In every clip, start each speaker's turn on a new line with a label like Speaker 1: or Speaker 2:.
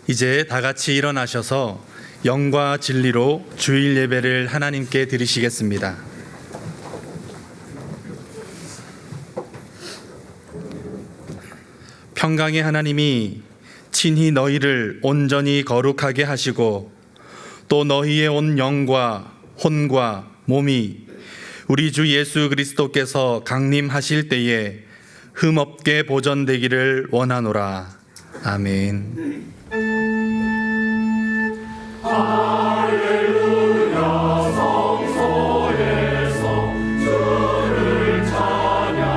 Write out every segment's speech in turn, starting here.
Speaker 1: 이제 다 같이 일어나셔서 영과 진리로 주일 예배를 하나님께 드리시겠습니다. 평강의 하나님이 친히 너희를 온전히 거룩하게 하시고 또 너희의 온 영과 혼과 몸이 우리 주 예수 그리스도께서 강림하실 때에 흠없게 보존되기를 원하노라. 아멘.
Speaker 2: 할렐루야. 성소에서 주를 찬양하여라.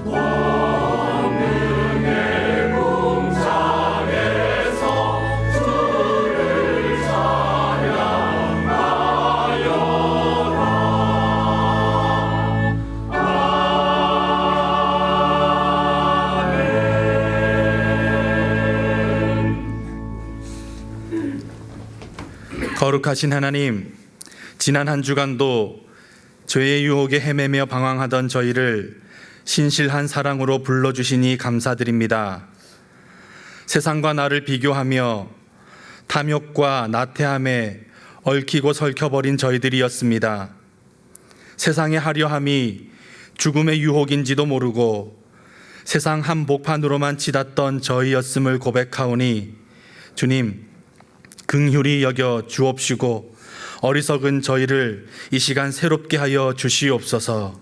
Speaker 2: 권능의 궁창에서 주를
Speaker 1: 거룩하신 하나님, 지난 한 주간도 죄의 유혹에 헤매며 방황하던 저희를 신실한 사랑으로 불러주시니 감사드립니다. 세상과 나를 비교하며 탐욕과 나태함에 얽히고 설켜버린 저희들이었습니다. 세상의 하려함이 죽음의 유혹인지도 모르고 세상 한복판으로만 치닫던 저희였음을 고백하오니 주님, 긍휼히 여겨 주옵시고 어리석은 저희를 이 시간 새롭게 하여 주시옵소서.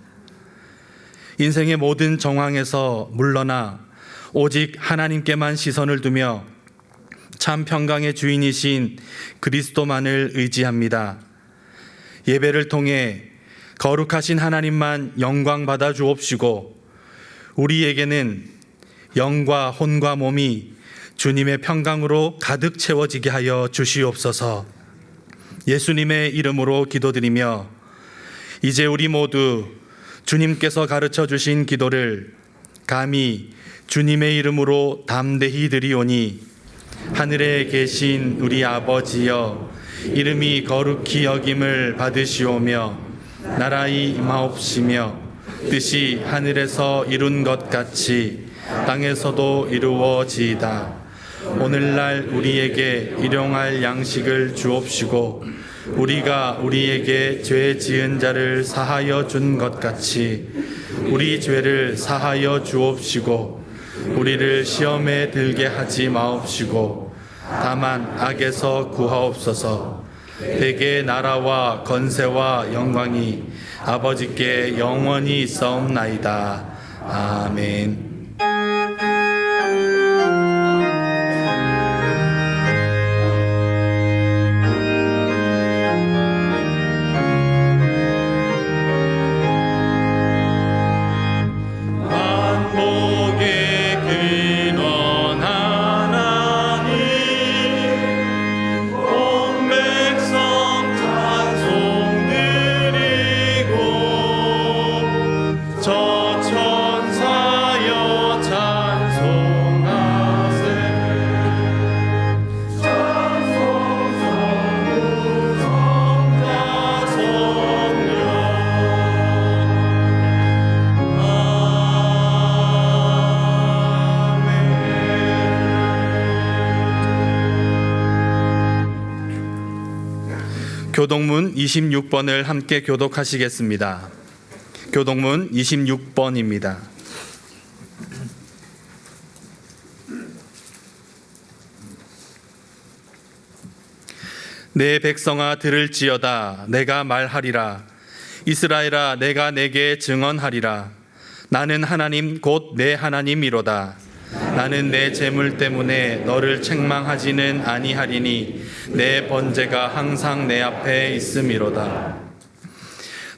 Speaker 1: 인생의 모든 정황에서 물러나 오직 하나님께만 시선을 두며 참 평강의 주인이신 그리스도만을 의지합니다. 예배를 통해 거룩하신 하나님만 영광 받아 주옵시고 우리에게는 영과 혼과 몸이 주님의 평강으로 가득 채워지게 하여 주시옵소서. 예수님의 이름으로 기도드리며 이제 우리 모두 주님께서 가르쳐 주신 기도를 감히 주님의 이름으로 담대히 드리오니 하늘에 계신 우리 아버지여, 이름이 거룩히 여김을 받으시오며 나라의 임하옵시며 뜻이 하늘에서 이룬 것 같이 땅에서도 이루어지이다. 오늘날 우리에게 일용할 양식을 주옵시고 우리가 우리에게 죄 지은 자를 사하여 준 것 같이 우리 죄를 사하여 주옵시고 우리를 시험에 들게 하지 마옵시고 다만 악에서 구하옵소서. 대개 나라와 건세와 영광이 아버지께 영원히 있사옵나이다. 아멘. 교독문 26번을 함께 교독하시겠습니다. 교독문 26번입니다. 내 백성아 들을지어다. 내가 말하리라. 이스라엘아, 내가 내게 증언하리라. 나는 하나님 곧 내 하나님이로다. 나는 내 재물 때문에 너를 책망하지는 아니하리니 내 번제가 항상 내 앞에 있음이로다.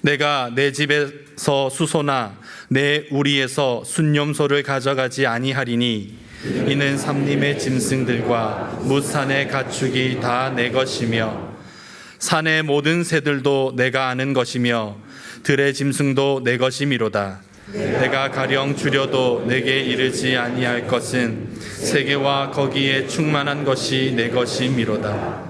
Speaker 1: 내가 내 집에서 수소나 내 우리에서 순념소를 가져가지 아니하리니 이는 삼림의 짐승들과 뭇산의 가축이 다 내 것이며 산의 모든 새들도 내가 아는 것이며 들의 짐승도 내 것이미로다. 내가 가령 줄여도 내게 이르지 아니할 것은 세계와 거기에 충만한 것이 내 것이미로다.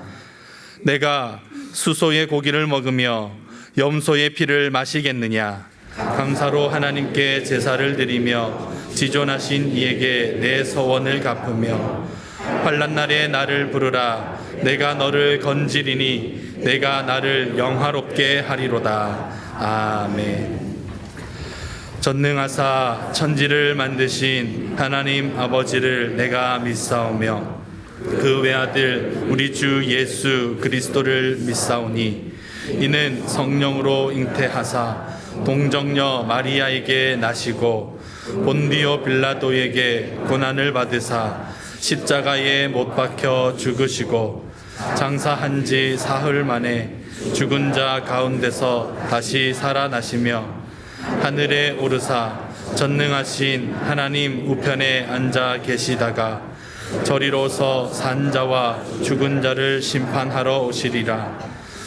Speaker 1: 내가 수소의 고기를 먹으며 염소의 피를 마시겠느냐? 감사로 하나님께 제사를 드리며 지존하신 이에게 내 서원을 갚으며 환난 날에 나를 부르라. 내가 너를 건지리니 내가 나를 영화롭게 하리로다. 아멘. 전능하사 천지를 만드신 하나님 아버지를 내가 믿사오며 그 외아들 우리 주 예수 그리스도를 믿사오니 이는 성령으로 잉태하사 동정녀 마리아에게 나시고 본디오 빌라도에게 고난을 받으사 십자가에 못 박혀 죽으시고 장사한 지 사흘 만에 죽은 자 가운데서 다시 살아나시며 하늘에 오르사 전능하신 하나님 우편에 앉아 계시다가 저리로서 산 자와 죽은 자를 심판하러 오시리라.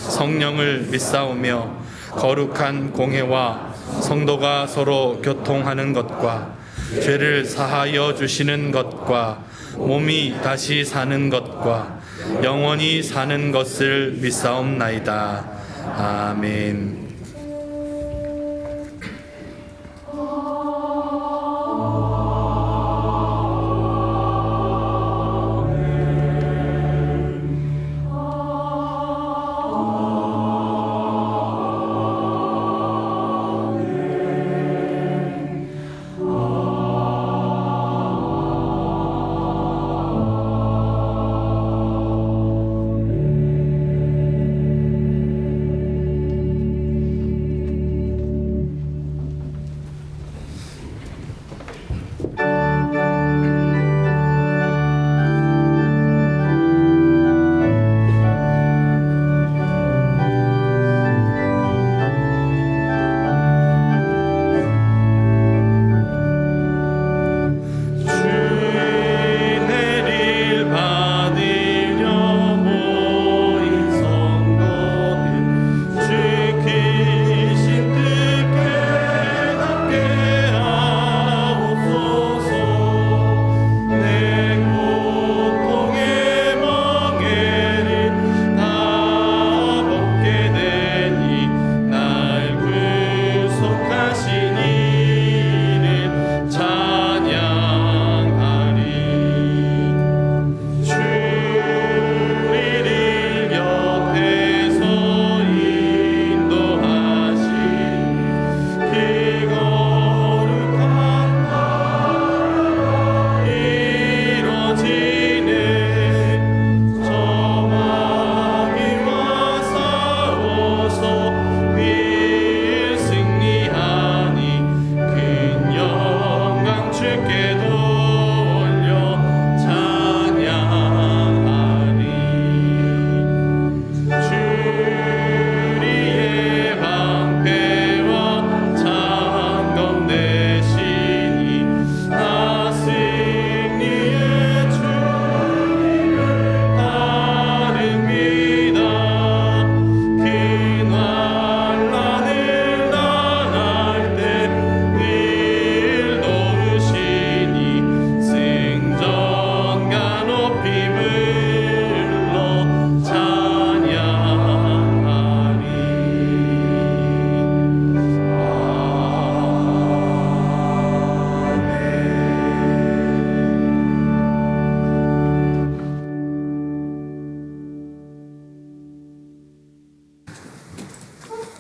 Speaker 1: 성령을 믿사오며 거룩한 공회와 성도가 서로 교통하는 것과 죄를 사하여 주시는 것과 몸이 다시 사는 것과 영원히 사는 것을 믿사옵나이다. 아멘.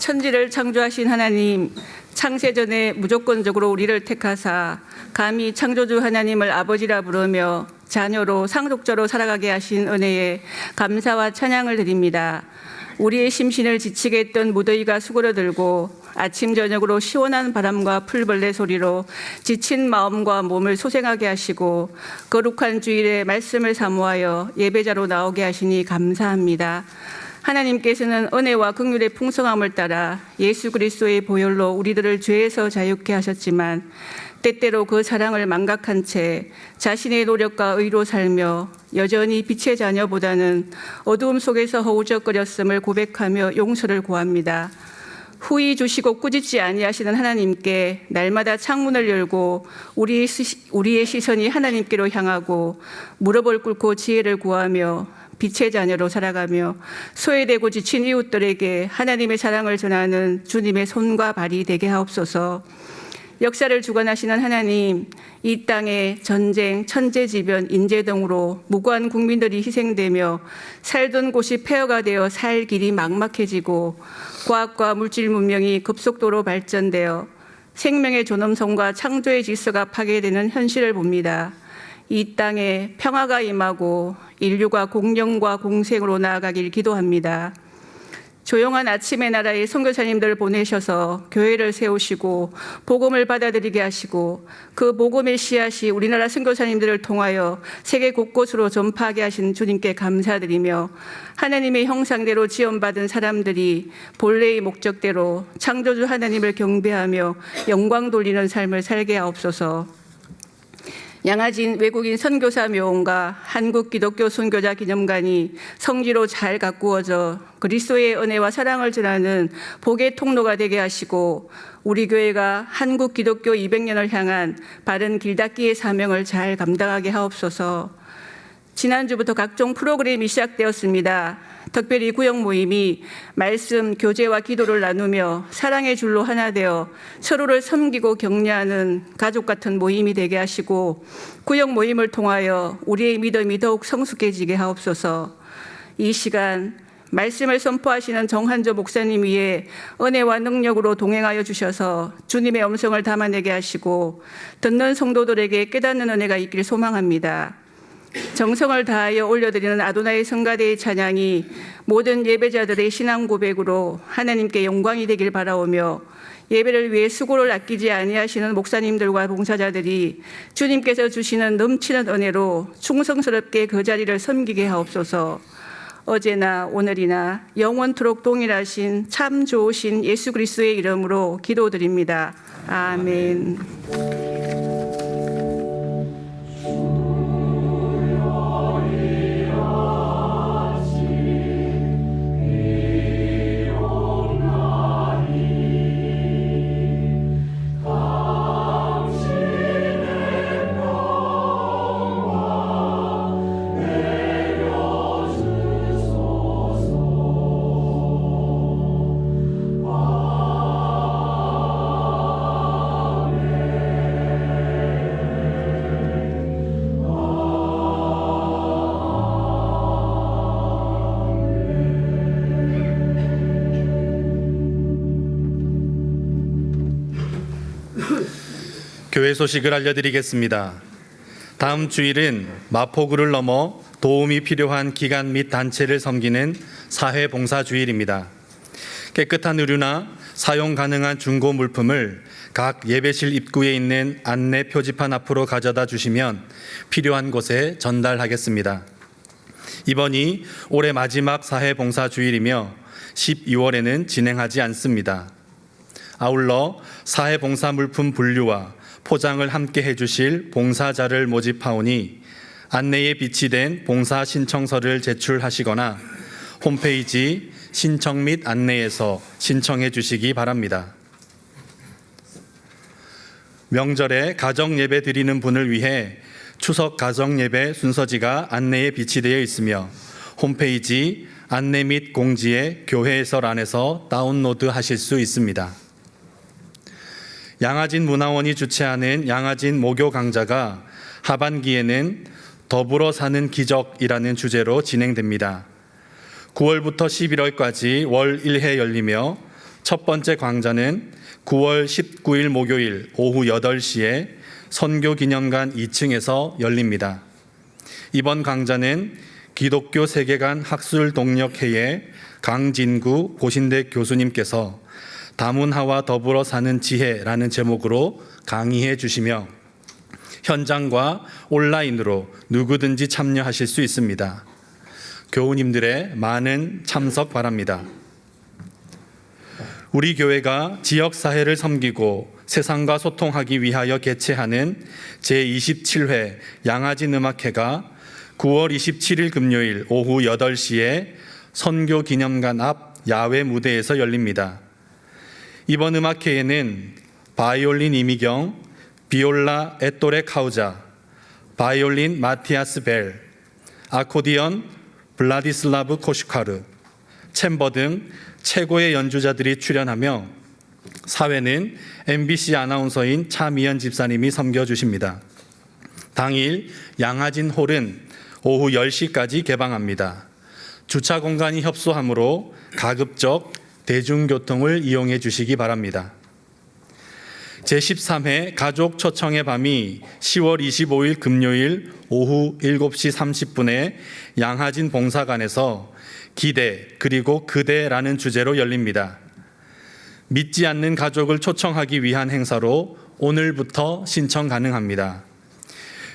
Speaker 3: 천지를 창조하신 하나님, 창세전에 무조건적으로 우리를 택하사 감히 창조주 하나님을 아버지라 부르며 자녀로 상속자로 살아가게 하신 은혜에 감사와 찬양을 드립니다. 우리의 심신을 지치게 했던 무더위가 수그러들고 아침 저녁으로 시원한 바람과 풀벌레 소리로 지친 마음과 몸을 소생하게 하시고 거룩한 주일에 말씀을 사모하여 예배자로 나오게 하시니 감사합니다. 하나님께서는 은혜와 긍휼의 풍성함을 따라 예수 그리스도의 보혈로 우리들을 죄에서 자유케 하셨지만 때때로 그 사랑을 망각한 채 자신의 노력과 의로 살며 여전히 빛의 자녀보다는 어두움 속에서 허우적거렸음을 고백하며 용서를 구합니다. 후히 주시고 꾸짖지 아니하시는 하나님께 날마다 창문을 열고 우리의 시선이 하나님께로 향하고 무릎을 꿇고 지혜를 구하며 빛의 자녀로 살아가며 소외되고 지친 이웃들에게 하나님의 사랑을 전하는 주님의 손과 발이 되게 하옵소서. 역사를 주관하시는 하나님, 이 땅에 전쟁, 천재지변, 인재 등으로 무고한 국민들이 희생되며 살던 곳이 폐허가 되어 살 길이 막막해지고 과학과 물질 문명이 급속도로 발전되어 생명의 존엄성과 창조의 질서가 파괴되는 현실을 봅니다. 이 땅에 평화가 임하고 인류가 공영과 공생으로 나아가길 기도합니다. 조용한 아침의 나라에 선교사님들을 보내셔서 교회를 세우시고 복음을 받아들이게 하시고 그 복음의 씨앗이 우리나라 선교사님들을 통하여 세계 곳곳으로 전파하게 하신 주님께 감사드리며 하나님의 형상대로 지원받은 사람들이 본래의 목적대로 창조주 하나님을 경배하며 영광 돌리는 삶을 살게 하옵소서. 양아진 외국인 선교사 묘원과 한국 기독교 선교자 기념관이 성지로 잘 가꾸어져 그리스도의 은혜와 사랑을 전하는 복의 통로가 되게 하시고 우리 교회가 한국 기독교 200년을 향한 바른 길닦기의 사명을 잘 감당하게 하옵소서. 지난주부터 각종 프로그램이 시작되었습니다. 특별히 구역 모임이 말씀, 교제와 기도를 나누며 사랑의 줄로 하나 되어 서로를 섬기고 격려하는 가족 같은 모임이 되게 하시고 구역 모임을 통하여 우리의 믿음이 더욱 성숙해지게 하옵소서. 이 시간 말씀을 선포하시는 정한조 목사님 위에 은혜와 능력으로 동행하여 주셔서 주님의 음성을 담아내게 하시고 듣는 성도들에게 깨닫는 은혜가 있기를 소망합니다. 정성을 다하여 올려드리는 아도나의 성가대의 찬양이 모든 예배자들의 신앙 고백으로 하나님께 영광이 되길 바라오며 예배를 위해 수고를 아끼지 아니하시는 목사님들과 봉사자들이 주님께서 주시는 넘치는 은혜로 충성스럽게 그 자리를 섬기게 하옵소서. 어제나 오늘이나 영원토록 동일하신 참 좋으신 예수 그리스도의 이름으로 기도드립니다. 아멘.
Speaker 1: 교회 소식을 알려드리겠습니다. 다음 주일은 마포구를 넘어 도움이 필요한 기관 및 단체를 섬기는 사회봉사주일입니다. 깨끗한 의류나 사용 가능한 중고 물품을 각 예배실 입구에 있는 안내 표지판 앞으로 가져다 주시면 필요한 곳에 전달하겠습니다. 이번이 올해 마지막 사회봉사주일이며 12월에는 진행하지 않습니다. 아울러 사회봉사 물품 분류와 포장을 함께 해주실 봉사자를 모집하오니 안내에 비치된 봉사 신청서를 제출하시거나 홈페이지 신청 및 안내에서 신청해 주시기 바랍니다. 명절에 가정예배 드리는 분을 위해 추석 가정예배 순서지가 안내에 비치되어 있으며 홈페이지 안내 및 공지에 교회 해설안에서 다운로드 하실 수 있습니다. 양아진 문화원이 주최하는 양아진 모교 강좌가 하반기에는 더불어 사는 기적이라는 주제로 진행됩니다. 9월부터 11월까지 월 1회 열리며 첫 번째 강좌는 9월 19일 목요일 오후 8시에 선교기념관 2층에서 열립니다. 이번 강좌는 기독교 세계관 학술동력회의 강진구 고신대 교수님께서 다문화와 더불어 사는 지혜라는 제목으로 강의해 주시며 현장과 온라인으로 누구든지 참여하실 수 있습니다. 교우님들의 많은 참석 바랍니다. 우리 교회가 지역사회를 섬기고 세상과 소통하기 위하여 개최하는 제27회 양아진 음악회가 9월 27일 금요일 오후 8시에 선교기념관 앞 야외 무대에서 열립니다. 이번 음악회에는 바이올린 이미경, 비올라 에토레 카우자, 바이올린 마티아스 벨, 아코디언 블라디슬라브 코슈카르, 챔버 등 최고의 연주자들이 출연하며 사회는 MBC 아나운서인 차미연 집사님이 섬겨주십니다. 당일 양하진 홀은 오후 10시까지 개방합니다. 주차 공간이 협소하므로 가급적 대중교통을 이용해 주시기 바랍니다. 제13회 가족 초청의 밤이 10월 25일 금요일 오후 7시 30분에 양하진 봉사관에서 기대 그리고 그대라는 주제로 열립니다. 믿지 않는 가족을 초청하기 위한 행사로 오늘부터 신청 가능합니다.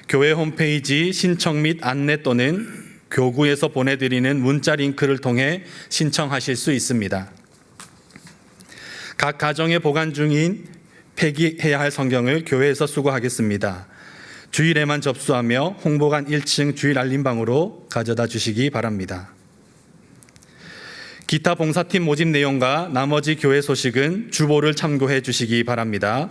Speaker 1: 교회 홈페이지 신청 및 안내 또는 교구에서 보내드리는 문자 링크를 통해 신청하실 수 있습니다. 각 가정에 보관 중인 폐기해야 할 성경을 교회에서 수거하겠습니다. 주일에만 접수하며 홍보관 1층 주일 알림방으로 가져다 주시기 바랍니다. 기타 봉사팀 모집 내용과 나머지 교회 소식은 주보를 참고해 주시기 바랍니다.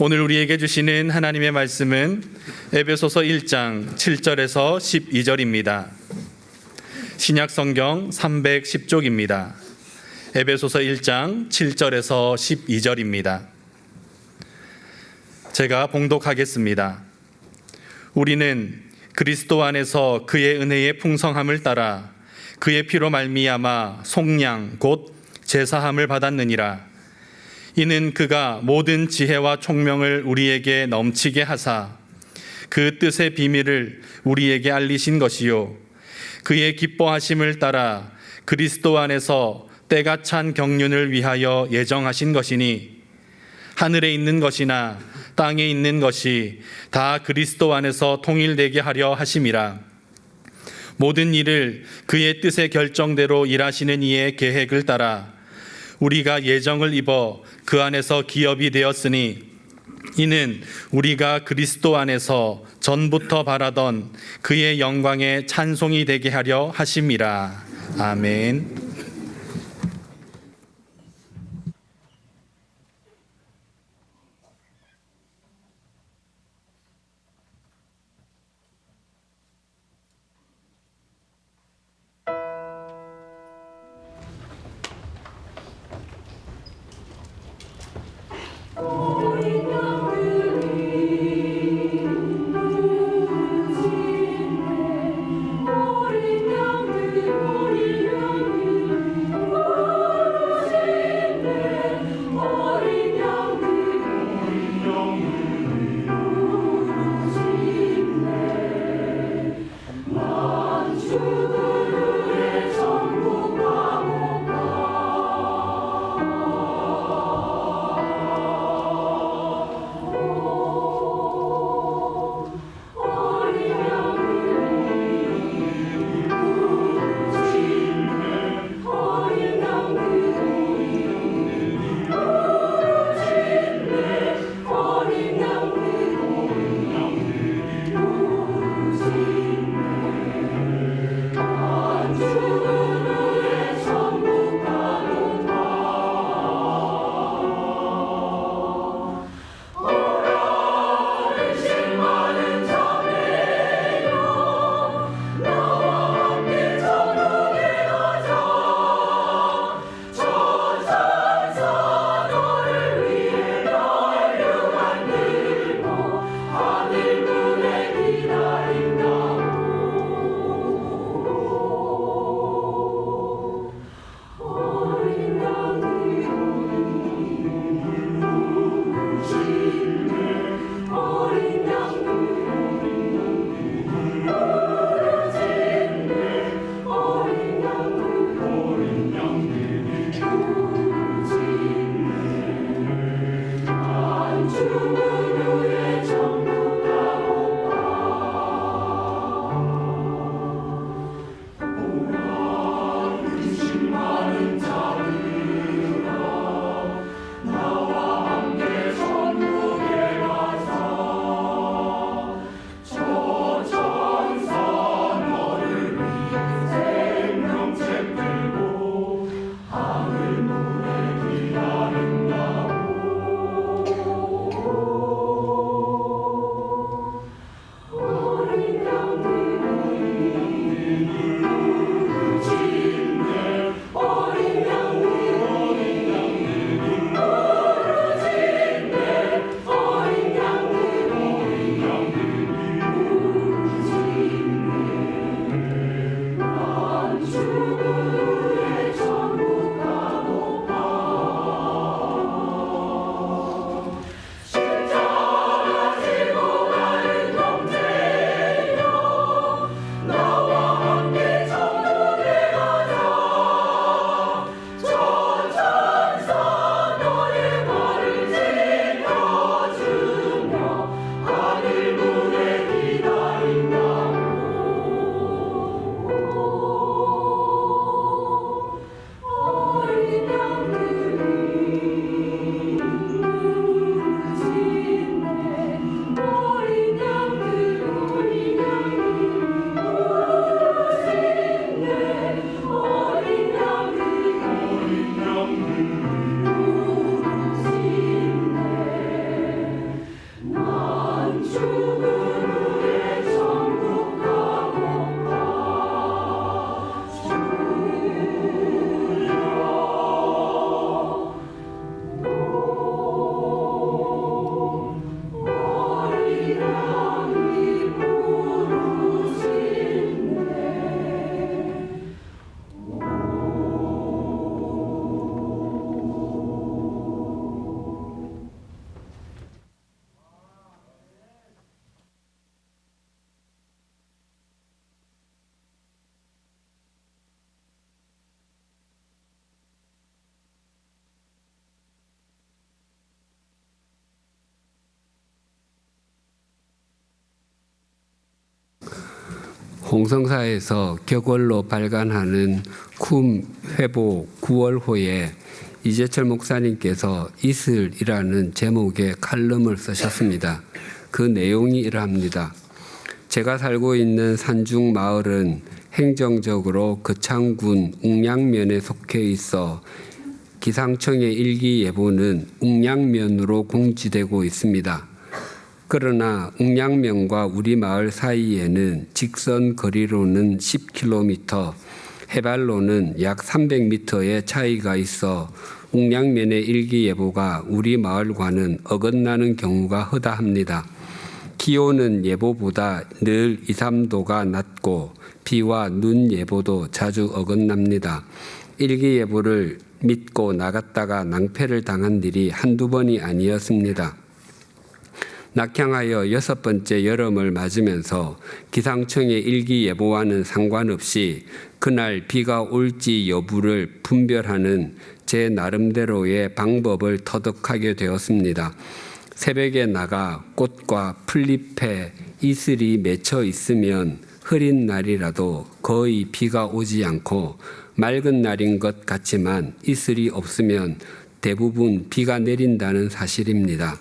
Speaker 1: 오늘 우리에게 주시는 하나님의 말씀은 에베소서 1장 7절에서 12절입니다. 신약 성경 310쪽입니다. 에베소서 1장 7절에서 12절입니다. 제가 봉독하겠습니다. 우리는 그리스도 안에서 그의 은혜의 풍성함을 따라 그의 피로 말미암아 속량 곧 제사함을 받았느니라. 이는 그가 모든 지혜와 총명을 우리에게 넘치게 하사 그 뜻의 비밀을 우리에게 알리신 것이요 그의 기뻐하심을 따라 그리스도 안에서 때가 찬 경륜을 위하여 예정하신 것이니 하늘에 있는 것이나 땅에 있는 것이 다 그리스도 안에서 통일되게 하려 하심이라. 모든 일을 그의 뜻의 결정대로 일하시는 이의 계획을 따라 우리가 예정을 입어 그 안에서 기업이 되었으니 이는 우리가 그리스도 안에서 전부터 바라던 그의 영광의 찬송이 되게 하려 하심이라. 아멘.
Speaker 2: 어린 양들
Speaker 4: 공성사에서 격월로 발간하는 쿰 회보 9월호에 이재철 목사님께서 이슬이라는 제목의 칼럼을 쓰셨습니다. 그 내용이 이러합니다. 제가 살고 있는 산중 마을은 행정적으로 거창군 웅량면에 속해 있어 기상청의 일기예보는 웅량면으로 공지되고 있습니다. 그러나 웅량면과 우리 마을 사이에는 직선 거리로는 10km, 해발로는 약 300m의 차이가 있어 웅량면의 일기예보가 우리 마을과는 어긋나는 경우가 허다합니다. 기온은 예보보다 늘 2, 3도가 낮고 비와 눈 예보도 자주 어긋납니다. 일기예보를 믿고 나갔다가 낭패를 당한 일이 한두 번이 아니었습니다. 낙향하여 6번째 여름을 맞으면서 기상청의 일기예보와는 상관없이 그날 비가 올지 여부를 분별하는 제 나름대로의 방법을 터득하게 되었습니다. 새벽에 나가 꽃과 풀잎에 이슬이 맺혀 있으면 흐린 날이라도 거의 비가 오지 않고 맑은 날인 것 같지만 이슬이 없으면 대부분 비가 내린다는 사실입니다.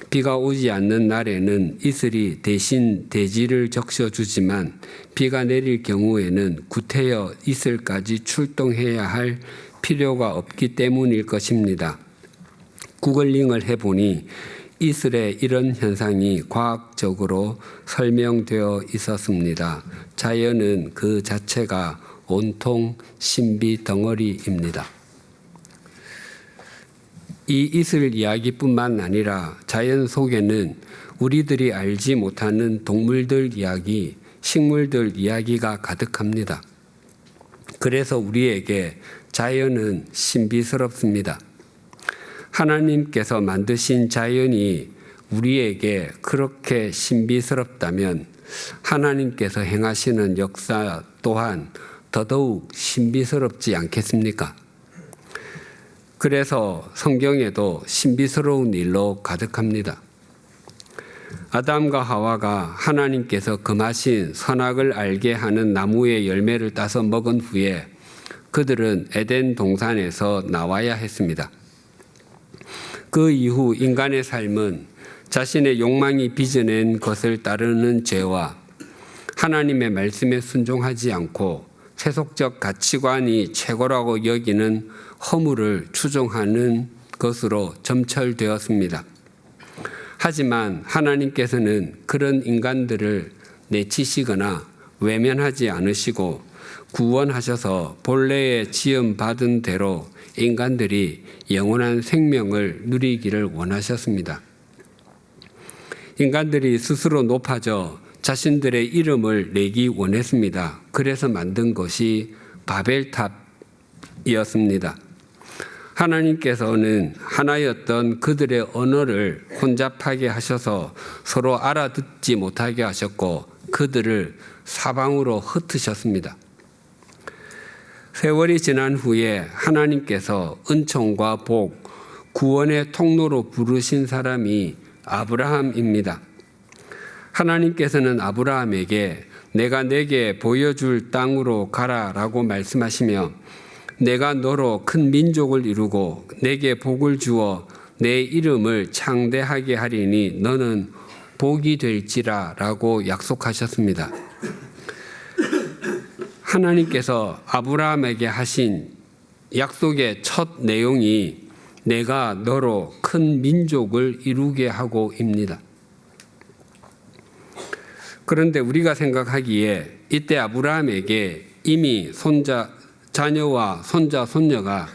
Speaker 4: 비가 오지 않는 날에는 이슬이 대신 대지를 적셔주지만 비가 내릴 경우에는 구태여 이슬까지 출동해야 할 필요가 없기 때문일 것입니다. 구글링을 해보니 이슬의 이런 현상이 과학적으로 설명되어 있었습니다. 자연은 그 자체가 온통 신비 덩어리입니다. 이 이슬 이야기뿐만 아니라 자연 속에는 우리들이 알지 못하는 동물들 이야기, 식물들 이야기가 가득합니다. 그래서 우리에게 자연은 신비스럽습니다. 하나님께서 만드신 자연이 우리에게 그렇게 신비스럽다면 하나님께서 행하시는 역사 또한 더더욱 신비스럽지 않겠습니까? 그래서 성경에도 신비스러운 일로 가득합니다. 아담과 하와가 하나님께서 금하신 선악을 알게 하는 나무의 열매를 따서 먹은 후에 그들은 에덴 동산에서 나와야 했습니다. 그 이후 인간의 삶은 자신의 욕망이 빚어낸 것을 따르는 죄와 하나님의 말씀에 순종하지 않고 세속적 가치관이 최고라고 여기는 허물을 추종하는 것으로 점철되었습니다. 하지만 하나님께서는 그런 인간들을 내치시거나 외면하지 않으시고 구원하셔서 본래의 지음받은 대로 인간들이 영원한 생명을 누리기를 원하셨습니다. 인간들이 스스로 높아져 자신들의 이름을 내기 원했습니다. 그래서 만든 것이 바벨탑이었습니다. 하나님께서는 하나였던 그들의 언어를 혼잡하게 하셔서 서로 알아듣지 못하게 하셨고 그들을 사방으로 흩으셨습니다. 세월이 지난 후에 하나님께서 은총과 복, 구원의 통로로 부르신 사람이 아브라함입니다. 하나님께서는 아브라함에게 내가 내게 보여줄 땅으로 가라라고 말씀하시며 내가 너로 큰 민족을 이루고 내게 복을 주어 내 이름을 창대하게 하리니 너는 복이 될지라라고 약속하셨습니다. 하나님께서 아브라함에게 하신 약속의 첫 내용이 내가 너로 큰 민족을 이루게 하고입니다. 그런데 우리가 생각하기에 이때 아브라함에게 이미 자녀와 손자, 손녀가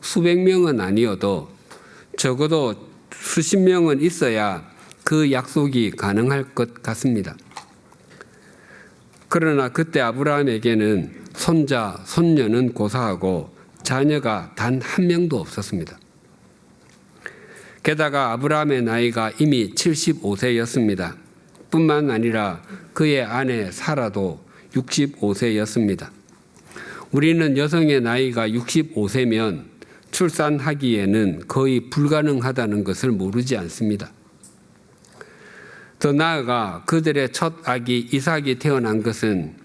Speaker 4: 수백 명은 아니어도 적어도 수십 명은 있어야 그 약속이 가능할 것 같습니다. 그러나 그때 아브라함에게는 손자, 손녀는 고사하고 자녀가 단 한 명도 없었습니다. 게다가 아브라함의 나이가 이미 75세였습니다. 뿐만 아니라 그의 아내 사라도 65세였습니다. 우리는 여성의 나이가 65세면 출산하기에는 거의 불가능하다는 것을 모르지 않습니다. 더 나아가 그들의 첫 아기 이삭이 태어난 것은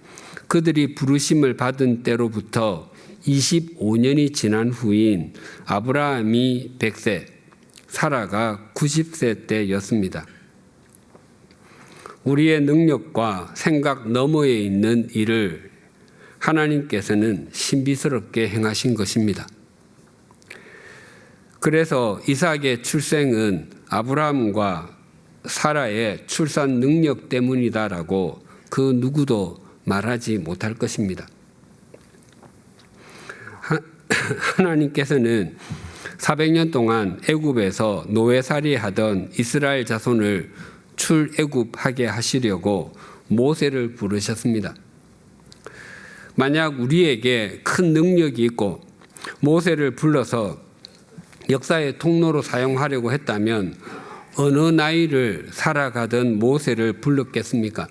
Speaker 4: 그들이 부르심을 받은 때로부터 25년이 지난 후인 아브라함이 100세, 사라가 90세 때였습니다. 우리의 능력과 생각 너머에 있는 일을 하나님께서는 신비스럽게 행하신 것입니다. 그래서 이삭의 출생은 아브라함과 사라의 출산 능력 때문이다라고 그 누구도 말하지 못할 것입니다. 하나님께서는 400년 동안 애굽에서 노예살이하던 이스라엘 자손을 출애굽하게 하시려고 모세를 부르셨습니다. 만약 우리에게 큰 능력이 있고 모세를 불러서 역사의 통로로 사용하려고 했다면 어느 나이를 살아가던 모세를 불렀겠습니까?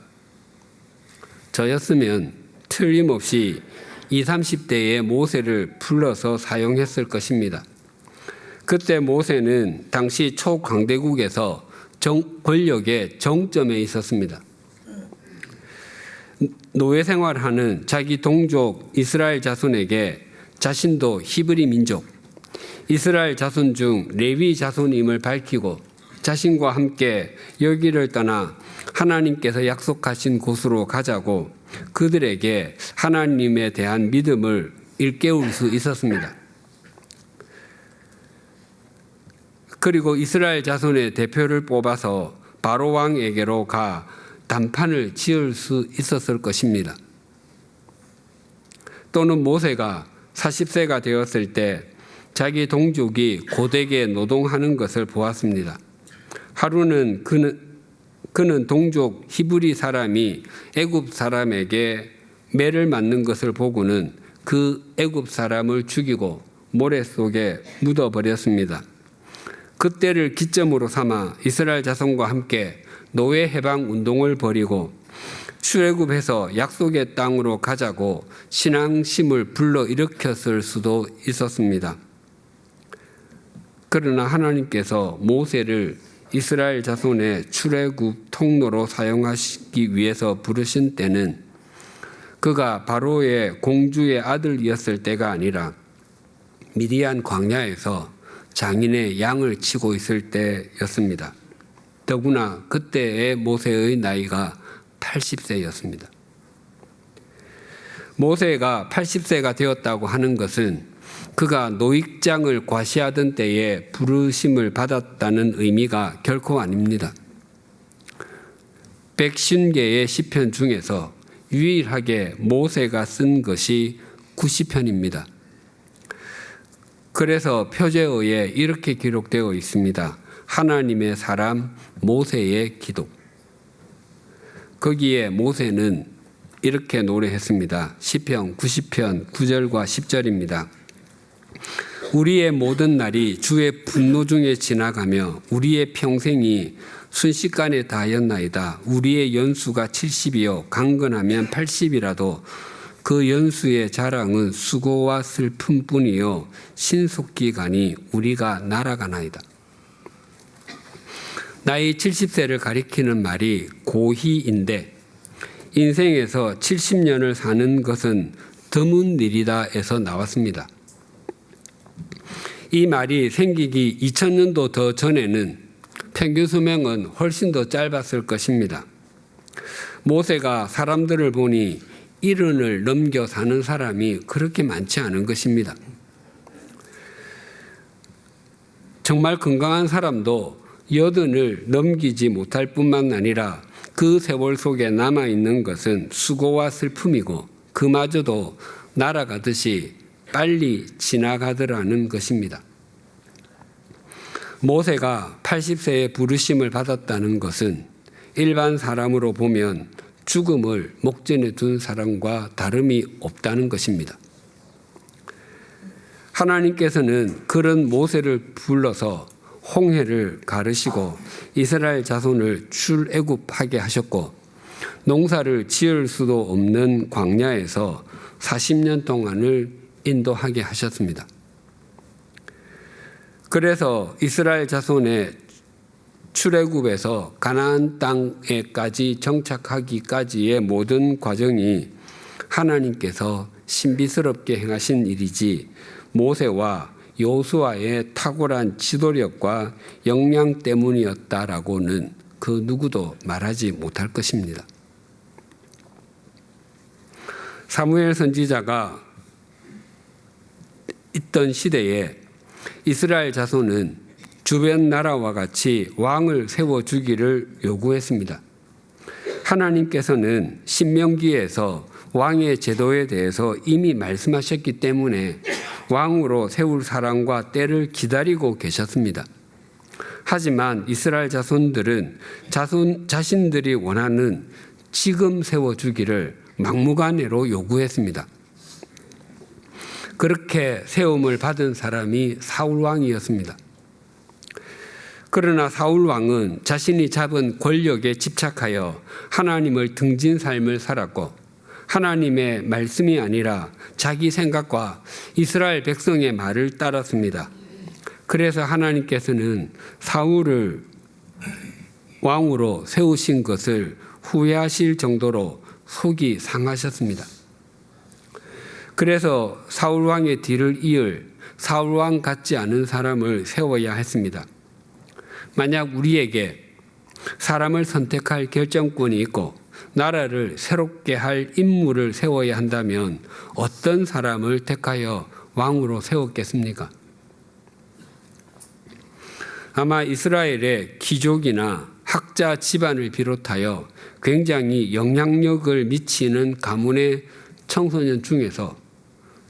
Speaker 4: 저였으면 틀림없이 20, 30대의 모세를 불러서 사용했을 것입니다. 그때 모세는 당시 초강대국에서 권력의 정점에 있었습니다. 노예 생활하는 자기 동족 이스라엘 자손에게 자신도 히브리 민족, 이스라엘 자손 중 레위 자손임을 밝히고 자신과 함께 여기를 떠나 하나님께서 약속하신 곳으로 가자고 그들에게 하나님에 대한 믿음을 일깨울 수 있었습니다. 그리고 이스라엘 자손의 대표를 뽑아서 바로 왕에게로 가 단판을 지을 수 있었을 것입니다. 또는 모세가 40세가 되었을 때 자기 동족이 고되게 노동하는 것을 보았습니다. 하루는 그는 동족 히브리 사람이 애굽 사람에게 매를 맞는 것을 보고는 그 애굽 사람을 죽이고 모래 속에 묻어버렸습니다. 그때를 기점으로 삼아 이스라엘 자손과 함께 노예 해방 운동을 벌이고 출애굽해서 약속의 땅으로 가자고 신앙심을 불러일으켰을 수도 있었습니다. 그러나 하나님께서 모세를 이스라엘 자손의 출애굽 통로로 사용하시기 위해서 부르신 때는 그가 바로의 공주의 아들이었을 때가 아니라 미디안 광야에서 장인의 양을 치고 있을 때였습니다. 더구나 그때의 모세의 나이가 80세였습니다. 모세가 80세가 되었다고 하는 것은 그가 노익장을 과시하던 때에 부르심을 받았다는 의미가 결코 아닙니다. 150개의 시편 중에서 유일하게 모세가 쓴 것이 90편입니다. 그래서 표제어에 이렇게 기록되어 있습니다. 하나님의 사람 모세의 기도. 거기에 모세는 이렇게 노래했습니다. 시편 90편 9절과 10절입니다. 우리의 모든 날이 주의 분노 중에 지나가며 우리의 평생이 순식간에 다하였나이다. 우리의 연수가 70이요 강건하면 80이라도 그 연수의 자랑은 수고와 슬픔뿐이요 신속히 가니 우리가 날아가나이다. 나이 70세를 가리키는 말이 고희인데 인생에서 70년을 사는 것은 드문 일이다에서 나왔습니다. 이 말이 생기기 2000년도 더 전에는 평균 수명은 훨씬 더 짧았을 것입니다. 모세가 사람들을 보니 70을 넘겨 사는 사람이 그렇게 많지 않은 것입니다. 정말 건강한 사람도 80을 넘기지 못할 뿐만 아니라 그 세월 속에 남아있는 것은 수고와 슬픔이고 그마저도 날아가듯이 빨리 지나가더라는 것입니다. 모세가 80세에 부르심을 받았다는 것은 일반 사람으로 보면 죽음을 목전에 둔 사람과 다름이 없다는 것입니다. 하나님께서는 그런 모세를 불러서 홍해를 가르시고 이스라엘 자손을 출애굽하게 하셨고 농사를 지을 수도 없는 광야에서 40년 동안을 인도하게 하셨습니다. 그래서 이스라엘 자손의 출애굽에서 가나안 땅에까지 정착하기까지의 모든 과정이 하나님께서 신비스럽게 행하신 일이지 모세와 여호수아의 탁월한 지도력과 역량 때문이었다라고는 그 누구도 말하지 못할 것입니다. 사무엘 선지자가 있던 시대에 이스라엘 자손은 주변 나라와 같이 왕을 세워주기를 요구했습니다. 하나님께서는 신명기에서 왕의 제도에 대해서 이미 말씀하셨기 때문에 왕으로 세울 사람과 때를 기다리고 계셨습니다. 하지만 이스라엘 자손들은 자신들이 원하는 지금 세워주기를 막무가내로 요구했습니다. 그렇게 세움을 받은 사람이 사울 왕이었습니다. 그러나 사울 왕은 자신이 잡은 권력에 집착하여 하나님을 등진 삶을 살았고 하나님의 말씀이 아니라 자기 생각과 이스라엘 백성의 말을 따랐습니다. 그래서 하나님께서는 사울을 왕으로 세우신 것을 후회하실 정도로 속이 상하셨습니다. 그래서 사울 왕의 뒤를 이을 사울 왕 같지 않은 사람을 세워야 했습니다. 만약 우리에게 사람을 선택할 결정권이 있고 나라를 새롭게 할 인물을 세워야 한다면 어떤 사람을 택하여 왕으로 세웠겠습니까? 아마 이스라엘의 귀족이나 학자 집안을 비롯하여 굉장히 영향력을 미치는 가문의 청소년 중에서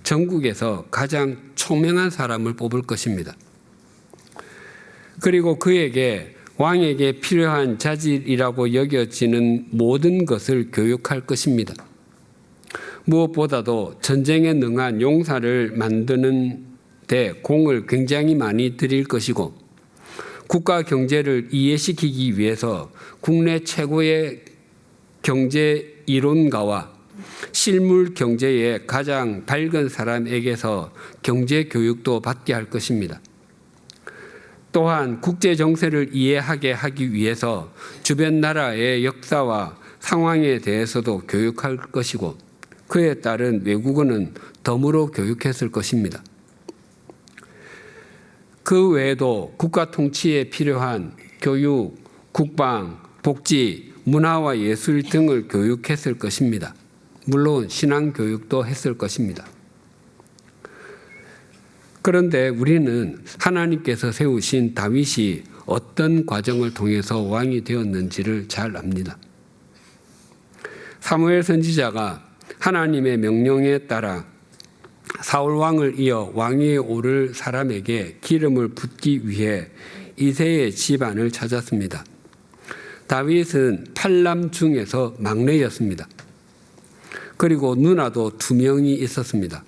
Speaker 4: 전국에서 가장 총명한 사람을 뽑을 것입니다. 그리고 그에게 왕에게 필요한 자질이라고 여겨지는 모든 것을 교육할 것입니다. 무엇보다도 전쟁에 능한 용사를 만드는 데 공을 굉장히 많이 들일 것이고 국가 경제를 이해시키기 위해서 국내 최고의 경제 이론가와 실물 경제의 가장 밝은 사람에게서 경제 교육도 받게 할 것입니다. 또한 국제 정세를 이해하게 하기 위해서 주변 나라의 역사와 상황에 대해서도 교육할 것이고 그에 따른 외국어는 덤으로 교육했을 것입니다. 그 외에도 국가 통치에 필요한 교육, 국방, 복지, 문화와 예술 등을 교육했을 것입니다. 물론 신앙 교육도 했을 것입니다. 그런데 우리는 하나님께서 세우신 다윗이 어떤 과정을 통해서 왕이 되었는지를 잘 압니다. 사무엘 선지자가 하나님의 명령에 따라 사울 왕을 이어 왕위에 오를 사람에게 기름을 붓기 위해 이새의 집안을 찾았습니다. 다윗은 8남 중에서 막내였습니다. 그리고 누나도 2명이 있었습니다.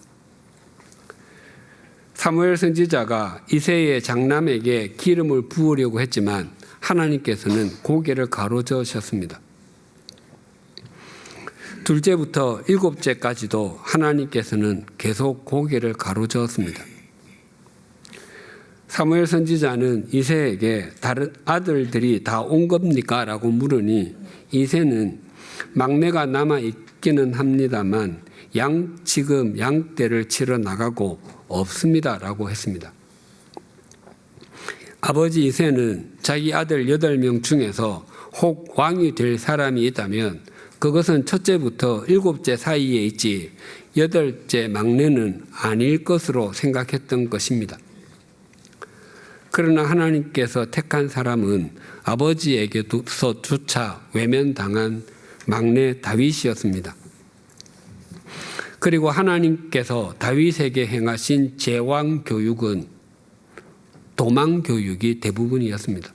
Speaker 4: 사무엘 선지자가 이새의 장남에게 기름을 부으려고 했지만 하나님께서는 고개를 가로저으셨습니다. 둘째부터 7째까지도 하나님께서는 계속 고개를 가로저었습니다. 사무엘 선지자는 이새에게 다른 아들들이 다 온 겁니까? 라고 물으니 이새는 막내가 남아있기는 합니다만 지금 양떼를 치러 나가고 없습니다. 라고 했습니다. 아버지 이새는 자기 아들 8명 중에서 혹 왕이 될 사람이 있다면 그것은 첫째부터 7째 사이에 있지 8째 막내는 아닐 것으로 생각했던 것입니다. 그러나 하나님께서 택한 사람은 아버지에게서조차 외면당한 막내 다윗이었습니다. 그리고 하나님께서 다윗에게 행하신 제왕 교육은 도망 교육이 대부분이었습니다.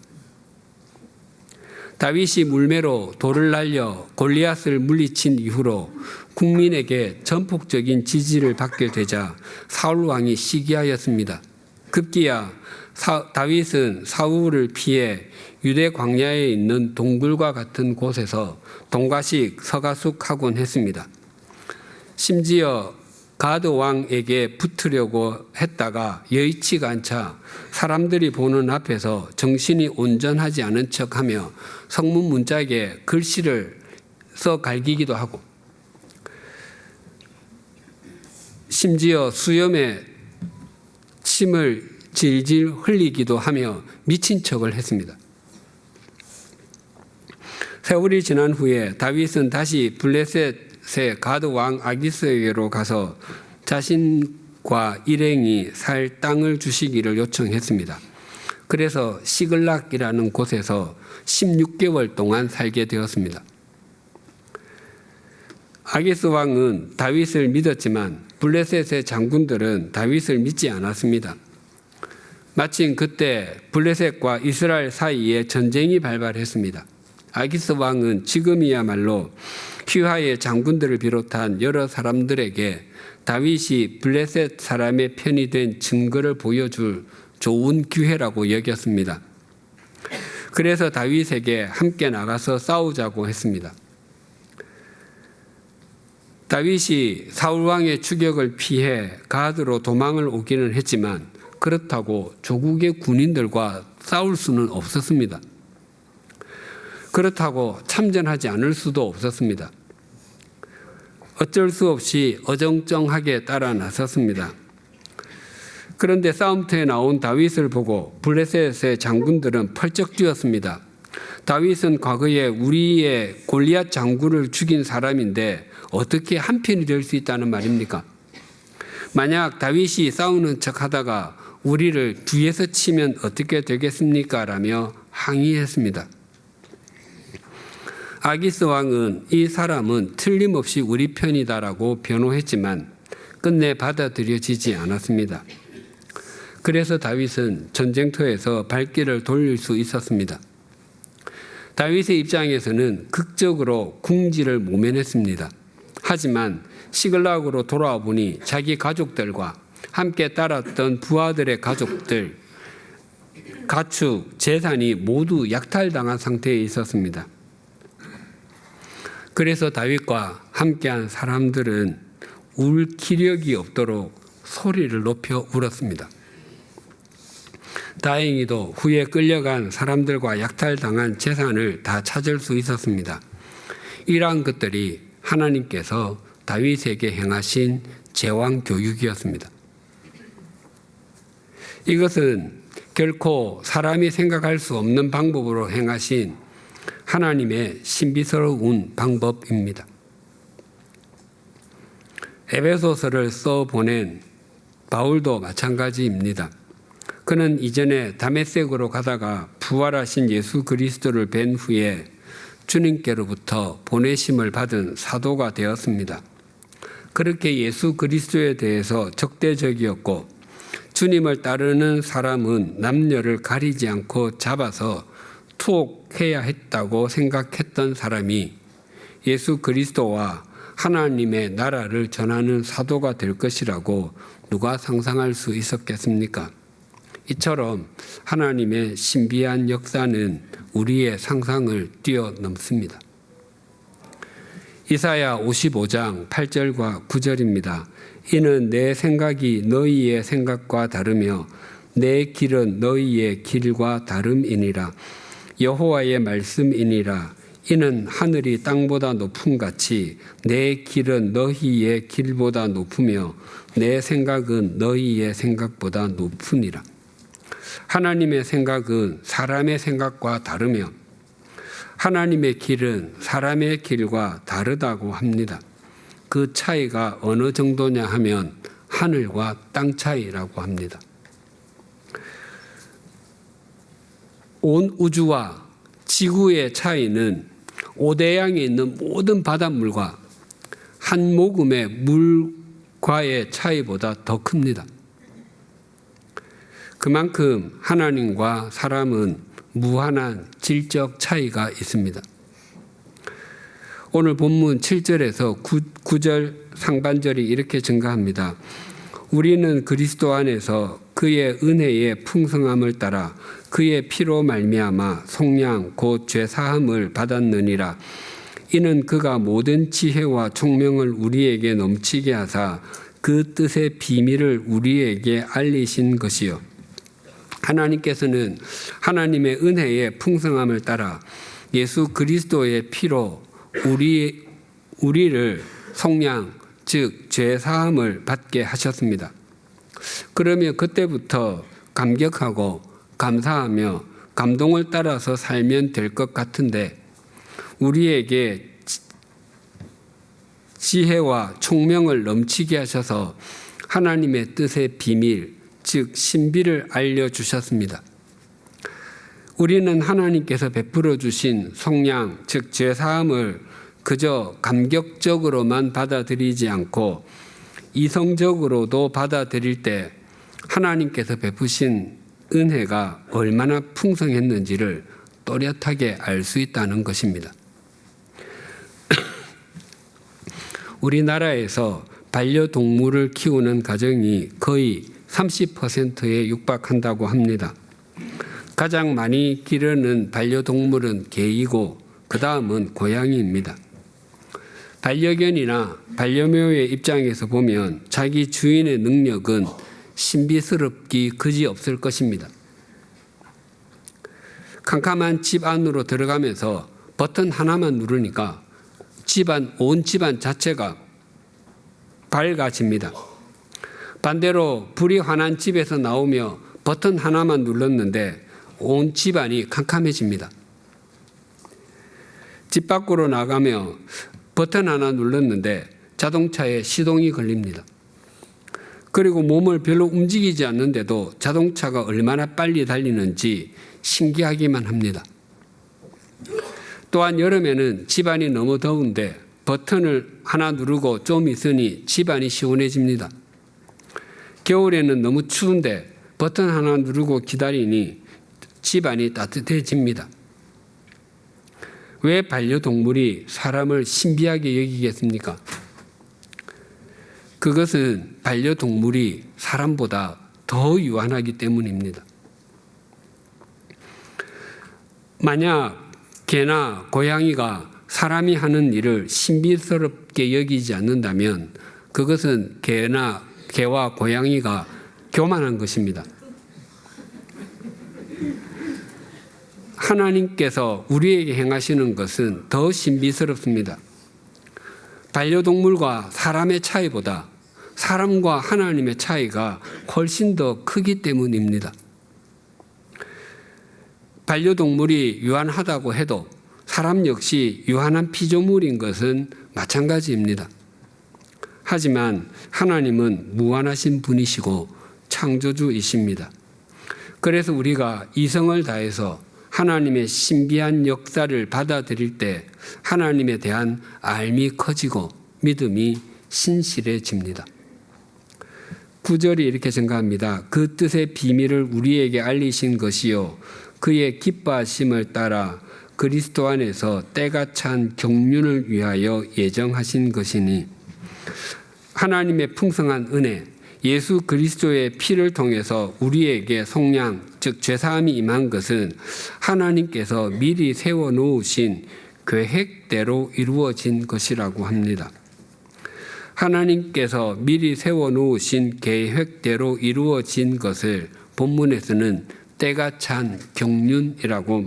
Speaker 4: 다윗이 물매로 돌을 날려 골리앗을 물리친 이후로 국민에게 전폭적인 지지를 받게 되자 사울 왕이 시기하였습니다. 급기야 다윗은 사울을 피해 유대 광야에 있는 동굴과 같은 곳에서 동가식 서가숙하곤 했습니다. 심지어 가드 왕에게 붙으려고 했다가 여의치가 않자 사람들이 보는 앞에서 정신이 온전하지 않은 척하며 성문 문짝에 글씨를 써 갈기기도 하고 심지어 수염에 침을 질질 흘리기도 하며 미친 척을 했습니다. 세월이 지난 후에 다윗은 다시 블레셋의 가드 왕 아기스에게로 가서 자신과 일행이 살 땅을 주시기를 요청했습니다. 그래서 시글락이라는 곳에서 16개월 동안 살게 되었습니다. 아기스 왕은 다윗을 믿었지만 블레셋의 장군들은 다윗을 믿지 않았습니다. 마침 그때 블레셋과 이스라엘 사이에 전쟁이 발발했습니다. 아기스 왕은 지금이야말로 휘하의 장군들을 비롯한 여러 사람들에게 다윗이 블레셋 사람의 편이 된 증거를 보여줄 좋은 기회라고 여겼습니다. 그래서 다윗에게 함께 나가서 싸우자고 했습니다. 다윗이 사울 왕의 추격을 피해 가드로 도망을 오기는 했지만 그렇다고 조국의 군인들과 싸울 수는 없었습니다. 그렇다고 참전하지 않을 수도 없었습니다. 어쩔 수 없이 어정쩡하게 따라 나섰습니다. 그런데 싸움터에 나온 다윗을 보고 블레셋의 장군들은 펄쩍 뛰었습니다. 다윗은 과거에 우리의 골리앗 장군을 죽인 사람인데 어떻게 한편이 될 수 있다는 말입니까? 만약 다윗이 싸우는 척하다가 우리를 뒤에서 치면 어떻게 되겠습니까? 라며 항의했습니다. 아기스 왕은 이 사람은 틀림없이 우리 편이다라고 변호했지만 끝내 받아들여지지 않았습니다. 그래서 다윗은 전쟁터에서 발길을 돌릴 수 있었습니다. 다윗의 입장에서는 극적으로 궁지를 모면했습니다. 하지만 시글락으로 돌아와 보니 자기 가족들과 함께 따랐던 부하들의 가족들, 가축, 재산이 모두 약탈당한 상태에 있었습니다. 그래서 다윗과 함께한 사람들은 울 기력이 없도록 소리를 높여 울었습니다. 다행히도 후에 끌려간 사람들과 약탈당한 재산을 다 찾을 수 있었습니다. 이러한 것들이 하나님께서 다윗에게 행하신 제왕 교육이었습니다. 이것은 결코 사람이 생각할 수 없는 방법으로 행하신 하나님의 신비스러운 방법입니다. 에베소서를 써보낸 바울도 마찬가지입니다. 그는 이전에 다메섹으로 가다가 부활하신 예수 그리스도를 뵌 후에 주님께로부터 보내심을 받은 사도가 되었습니다. 그렇게 예수 그리스도에 대해서 적대적이었고 주님을 따르는 사람은 남녀를 가리지 않고 잡아서 투옥해야 했다고 생각했던 사람이 예수 그리스도와 하나님의 나라를 전하는 사도가 될 것이라고 누가 상상할 수 있었겠습니까? 이처럼 하나님의 신비한 역사는 우리의 상상을 뛰어넘습니다. 이사야 55장 8절과 9절입니다. 이는 내 생각이 너희의 생각과 다르며 내 길은 너희의 길과 다름이니라. 여호와의 말씀이니라. 이는 하늘이 땅보다 높음같이 내 길은 너희의 길보다 높으며 내 생각은 너희의 생각보다 높으니라. 하나님의 생각은 사람의 생각과 다르며 하나님의 길은 사람의 길과 다르다고 합니다. 그 차이가 어느 정도냐 하면 하늘과 땅 차이라고 합니다. 온 우주와 지구의 차이는 오대양에 있는 모든 바닷물과 한 모금의 물과의 차이보다 더 큽니다. 그만큼 하나님과 사람은 무한한 질적 차이가 있습니다. 오늘 본문 7절에서 9절 상반절이 이렇게 증가합니다. 우리는 그리스도 안에서 그의 은혜의 풍성함을 따라 그의 피로 말미암아 속량 곧 죄사함을 받았느니라. 이는 그가 모든 지혜와 총명을 우리에게 넘치게 하사 그 뜻의 비밀을 우리에게 알리신 것이요. 하나님께서는 하나님의 은혜의 풍성함을 따라 예수 그리스도의 피로 우리를 속량 즉 죄사함을 받게 하셨습니다. 그러면 그때부터 감격하고 감사하며 감동을 따라서 살면 될 것 같은데 우리에게 지혜와 총명을 넘치게 하셔서 하나님의 뜻의 비밀, 즉 신비를 알려주셨습니다. 우리는 하나님께서 베풀어 주신 속량, 즉 죄사함을 그저 감격적으로만 받아들이지 않고 이성적으로도 받아들일 때 하나님께서 베푸신 은혜가 얼마나 풍성했는지를 또렷하게 알 수 있다는 것입니다. 우리나라에서 반려동물을 키우는 가정이 거의 30%에 육박한다고 합니다. 가장 많이 기르는 반려동물은 개이고 그 다음은 고양이입니다. 반려견이나 반려묘의 입장에서 보면 자기 주인의 능력은 신비스럽기 그지없을 것입니다. 캄캄한 집 안으로 들어가면서 버튼 하나만 누르니까 온 집안 자체가 밝아집니다. 반대로 불이 환한 집에서 나오며 버튼 하나만 눌렀는데 온 집안이 캄캄해집니다. 집 밖으로 나가며 버튼 하나 눌렀는데 자동차에 시동이 걸립니다. 그리고 몸을 별로 움직이지 않는데도 자동차가 얼마나 빨리 달리는지 신기하기만 합니다. 또한 여름에는 집안이 너무 더운데 버튼을 하나 누르고 좀 있으니 집안이 시원해집니다. 겨울에는 너무 추운데 버튼 하나 누르고 기다리니 집안이 따뜻해집니다. 왜 반려동물이 사람을 신비하게 여기겠습니까? 그것은 반려동물이 사람보다 더 유한하기 때문입니다. 만약 개나 고양이가 사람이 하는 일을 신비스럽게 여기지 않는다면 그것은 개와 고양이가 교만한 것입니다. 하나님께서 우리에게 행하시는 것은 더 신비스럽습니다. 반려동물과 사람의 차이보다 사람과 하나님의 차이가 훨씬 더 크기 때문입니다. 반려동물이 유한하다고 해도 사람 역시 유한한 피조물인 것은 마찬가지입니다. 하지만 하나님은 무한하신 분이시고 창조주이십니다. 그래서 우리가 이성을 다해서 하나님의 신비한 역사를 받아들일 때 하나님에 대한 알미 커지고 믿음이 신실해집니다. 9절이 이렇게 증가합니다. 그 뜻의 비밀을 우리에게 알리신 것이요 그의 기뻐하심을 따라 그리스도 안에서 때가 찬 경륜을 위하여 예정하신 것이니 하나님의 풍성한 은혜 예수 그리스도의 피를 통해서 우리에게 속량 즉 죄사함이 임한 것은 하나님께서 미리 세워놓으신 계획대로 이루어진 것이라고 합니다. 하나님께서 미리 세워놓으신 계획대로 이루어진 것을 본문에서는 때가 찬 경륜이라고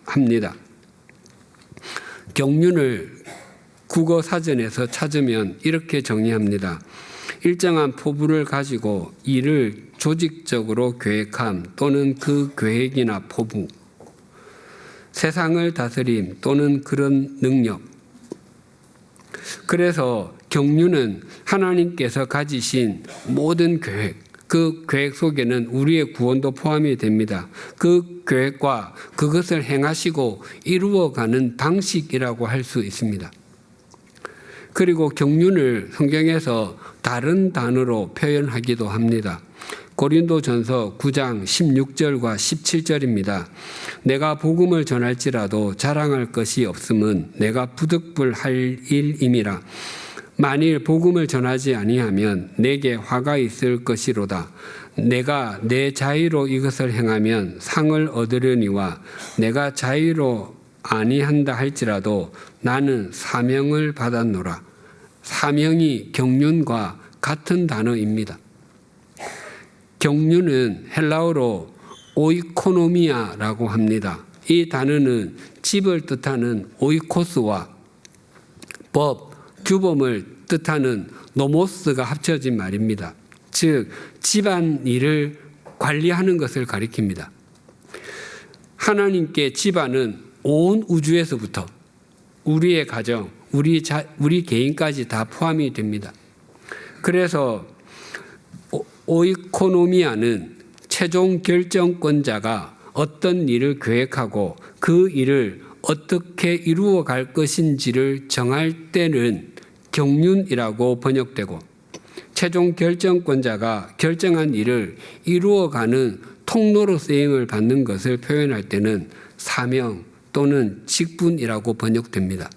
Speaker 4: 합니다. 경륜을 국어 사전에서 찾으면 이렇게 정의합니다. 일정한 포부를 가지고 일을 조직적으로 계획함 또는 그 계획이나 포부, 세상을 다스림 또는 그런 능력. 그래서 경륜은 하나님께서 가지신 모든 계획, 그 계획 속에는 우리의 구원도 포함이 됩니다. 그 계획과 그것을 행하시고 이루어가는 방식이라고 할 수 있습니다. 그리고 경륜을 성경에서 다른 단어로 표현하기도 합니다. 고린도전서 9장 16절과 17절입니다. 내가 복음을 전할지라도 자랑할 것이 없음은 내가 부득불할 일임이라. 만일 복음을 전하지 아니하면 내게 화가 있을 것이로다. 내가 내 자의로 이것을 행하면 상을 얻으려니와 내가 자의로 아니한다 할지라도 나는 사명을 받았노라. 사명이 경륜과 같은 단어입니다. 경륜은 헬라어로 오이코노미아라고 합니다. 이 단어는 집을 뜻하는 오이코스와 법, 규범을 뜻하는 노모스가 합쳐진 말입니다. 즉 집안일을 관리하는 것을 가리킵니다. 하나님께 집안은 온 우주에서부터 우리의 가정, 우리 개인까지 다 포함이 됩니다. 그래서 오이코노미아는 최종 결정권자가 어떤 일을 계획하고 그 일을 어떻게 이루어 갈 것인지를 정할 때는 경륜이라고 번역되고, 최종 결정권자가 결정한 일을 이루어가는 통로로 쓰임을 받는 것을 표현할 때는 사명 또는 직분이라고 번역됩니다.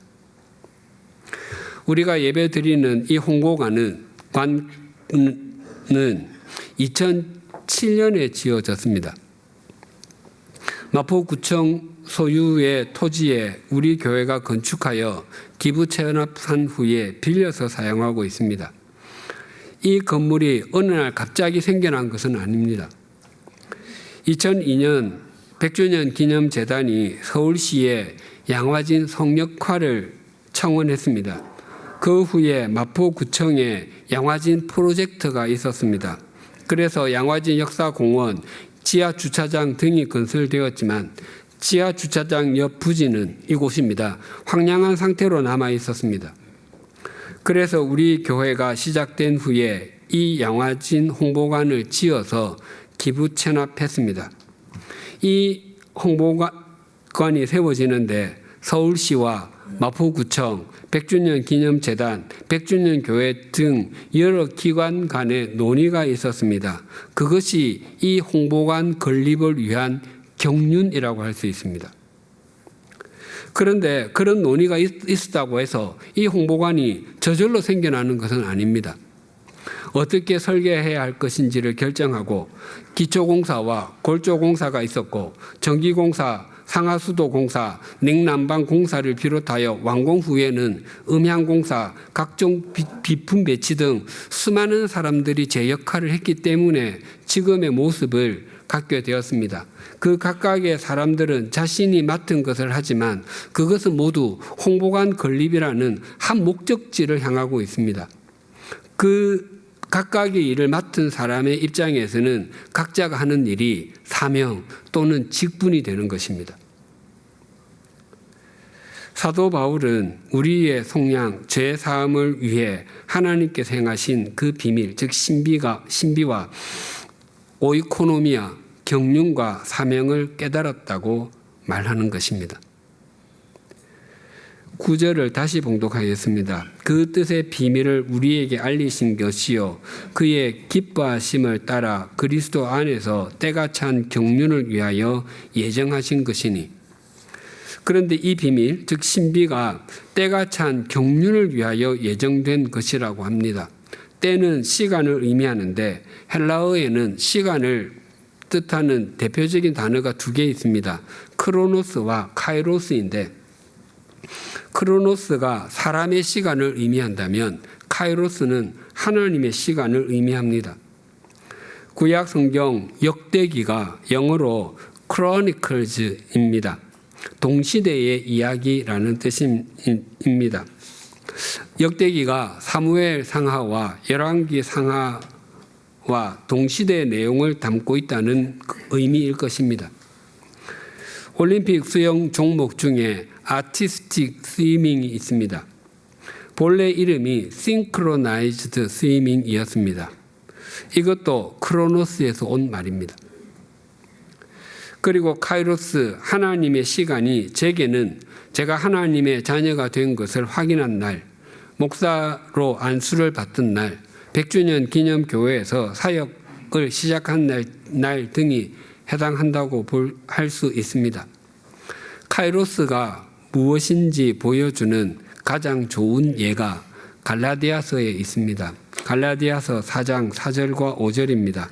Speaker 4: 우리가 예배드리는 이 홍보관은 2007년에 지어졌습니다. 마포구청 소유의 토지에 우리 교회가 건축하여 기부 체납한 후에 빌려서 사용하고 있습니다. 이 건물이 어느 날 갑자기 생겨난 것은 아닙니다. 2002년 100주년 기념재단이 서울시에 양화진 성역화를 청원했습니다. 그 후에 마포구청에 양화진 프로젝트가 있었습니다. 그래서 양화진 역사공원, 지하주차장 등이 건설되었지만 지하주차장 옆 부지는 이곳입니다. 황량한 상태로 남아 있었습니다. 그래서 우리 교회가 시작된 후에 이 양화진 홍보관을 지어서 기부 체납했습니다. 이 홍보관이 세워지는데 서울시와 마포구청, 100주년 기념재단, 100주년 교회 등 여러 기관 간의 논의가 있었습니다. 그것이 이 홍보관 건립을 위한 경륜이라고 할 수 있습니다. 그런데 그런 논의가 있었다고 해서 이 홍보관이 저절로 생겨나는 것은 아닙니다. 어떻게 설계해야 할 것인지를 결정하고 기초공사와 골조공사가 있었고 전기공사, 상하수도공사, 냉난방공사를 비롯하여 완공 후에는 음향공사, 각종 비품 배치 등 수많은 사람들이 제 역할을 했기 때문에 지금의 모습을 갖게 되었습니다. 그 각각의 사람들은 자신이 맡은 것을 하지만 그것은 모두 홍보관 건립이라는 한 목적지를 향하고 있습니다. 그 각각의 일을 맡은 사람의 입장에서는 각자가 하는 일이 사명 또는 직분이 되는 것입니다. 사도 바울은 우리의 속량, 죄 사함을 위해 하나님께서 행하신 그 비밀, 즉 신비와 오이코노미아, 경륜과 사명을 깨달았다고 말하는 것입니다. 9절을 다시 봉독하겠습니다. 그 뜻의 비밀을 우리에게 알리신 것이요 그의 기뻐하심을 따라 그리스도 안에서 때가 찬 경륜을 위하여 예정하신 것이니. 그런데 이 비밀, 즉 신비가 때가 찬 경륜을 위하여 예정된 것이라고 합니다. 때는 시간을 의미하는데 헬라어에는 시간을 뜻하는 대표적인 단어가 두 개 있습니다. 크로노스와 카이로스인데 크로노스가 사람의 시간을 의미한다면 카이로스는 하나님의 시간을 의미합니다. 구약 성경 역대기가 영어로 chronicles입니다. 동시대의 이야기라는 뜻입니다. 역대기가 사무엘 상하와 열왕기 상하와 동시대의 내용을 담고 있다는 의미일 것입니다. 올림픽 수영 종목 중에 아티스틱 스위밍이 있습니다. 본래 이름이 싱크로나이즈드 스위밍이었습니다. 이것도 크로노스에서 온 말입니다. 그리고 카이로스, 하나님의 시간이 제게는 제가 하나님의 자녀가 된 것을 확인한 날, 목사로 안수를 받던 날, 100주년 기념교회에서 사역을 시작한 날 등이 해당한다고 할 수 있습니다. 카이로스가 무엇인지 보여주는 가장 좋은 예가 갈라디아서에 있습니다. 갈라디아서 4장 4절과 5절입니다.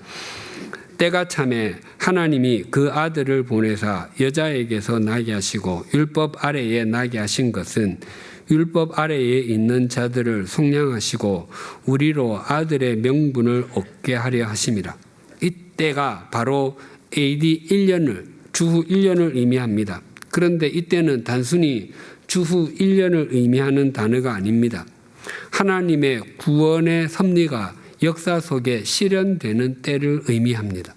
Speaker 4: 때가 참에 하나님이 그 아들을 보내사 여자에게서 나게 하시고 율법 아래에 나게 하신 것은 율법 아래에 있는 자들을 속량하시고 우리로 아들의 명분을 얻게 하려 하심이라. 이때가 바로 AD 1년을 주후 1년을 의미합니다. 그런데 이때는 단순히 주후 1년을 의미하는 단어가 아닙니다. 하나님의 구원의 섭리가 역사 속에 실현되는 때를 의미합니다.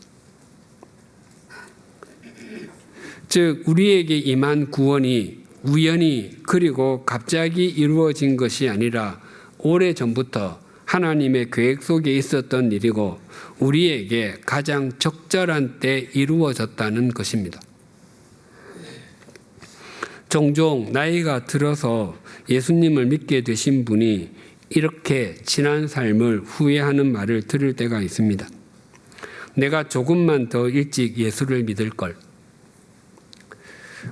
Speaker 4: 즉 우리에게 임한 구원이 우연히 그리고 갑자기 이루어진 것이 아니라 오래전부터 하나님의 계획 속에 있었던 일이고 우리에게 가장 적절한 때 이루어졌다는 것입니다. 종종 나이가 들어서 예수님을 믿게 되신 분이 이렇게 지난 삶을 후회하는 말을 들을 때가 있습니다. 내가 조금만 더 일찍 예수를 믿을 걸.